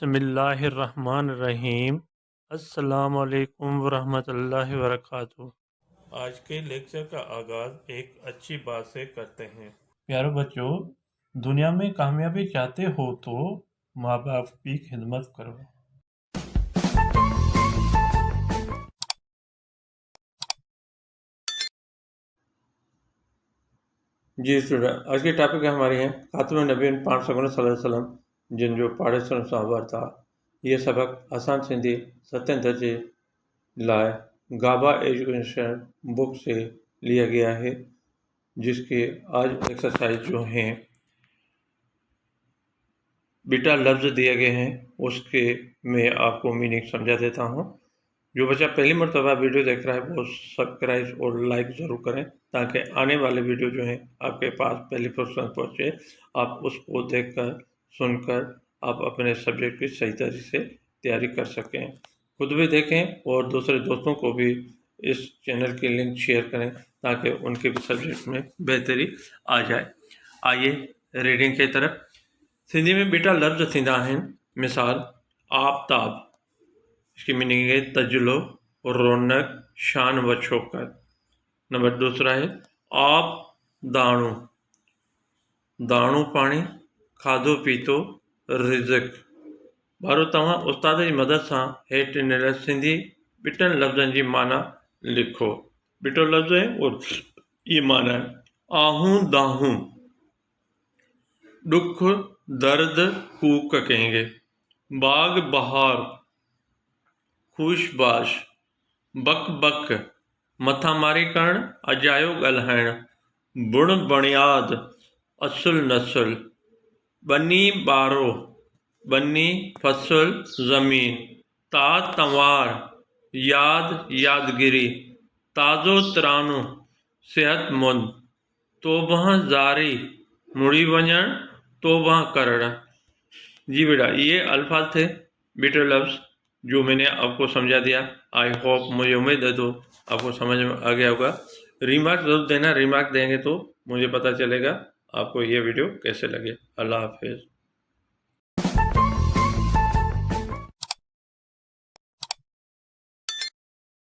बिस्मिल्लाहिर्रहमानिर्रहीम। अस्सलामुअलैकुम वरहमतुल्लाहि वबरकातुहू। आज के लेक्चर का आगाज़ एक अच्छी बात से करते हैं। प्यारे बच्चों, दुनिया में कामयाबी चाहते हो तो माँ बाप की खिदमत करो। जी स्टूडेंट, आज की टॉपिक हमारी है खातमुन नबीयीन पाक सल्लल्लाहु अलैहि वसल्लम जिन जो पाड़ेसर साहबर था। ये सबक आसान सिंधी सतें दर्जे लाए गाबा एजुकेशन बुक से लिया गया है, जिसके आज एक्सरसाइज जो हैं बीटा लफ्ज़ दिए गए हैं उसके मैं आपको मीनिंग समझा देता हूँ। जो बच्चा पहली मरतबा वीडियो देख रहा है वो सब्सक्राइब और लाइक ज़रूर करें ताकि आने वाले वीडियो जो हैं आपके पास पहली फुर्सत में पहुँचे। आप उसको देखकर सुनकर आप अपने सब्जेक्ट की सही तरीके से तैयारी कर सकें, खुद भी देखें और दूसरे दोस्तों को भी इस चैनल की लिंक शेयर करें ताकि उनके भी सब्जेक्ट में बेहतरी आ जाए। आइए रीडिंग की तरफ। सिंधी में बेटा लफ्ज़ थींदा आहिनि। मिसाल आफ़ताब, इसकी मीनिंग है तजुलो, रौनक, शान व शौकत। नंबर दूसरा है आप दाणू, दाणू पानी, खाधो पीतो, रिज़्क़। भारो तव्हां उस्ताद जी मदद सां हेठि ॾिनल सिंधी ॿिटनि लफ़्ज़नि जी माना लिखो। ॿिटो लफ़्ज़ है और ये माना है आहूं दाहूं, दुख दर्द कूक कहेंगे। बाग बहार, खुशबाश, बक बक, मथा मारी करण, अजायो ॻाल्हाइण, बुण बुनियाद, असुल नसुल, बनी ॿारो, बनी फसल ज़मीन, ता तंवार, याद यादगिरी, ताज़ो तरानो, सेहतमंद, तोबह जारी, मुड़ी वञण, तोबह करण। जी बेटा, ये अल्फाज थे बीटे लफ्ज़ जो मैंने आपको समझा दिया। आई होप, मुझे उम्मीद है तो आपको समझ में आ गया होगा। रिमार्क ज़रूर देना, रिमार्क देंगे तो मुझे पता चलेगा आपको ये वीडियो कैसे लगे। अल्लाह हाफिज़।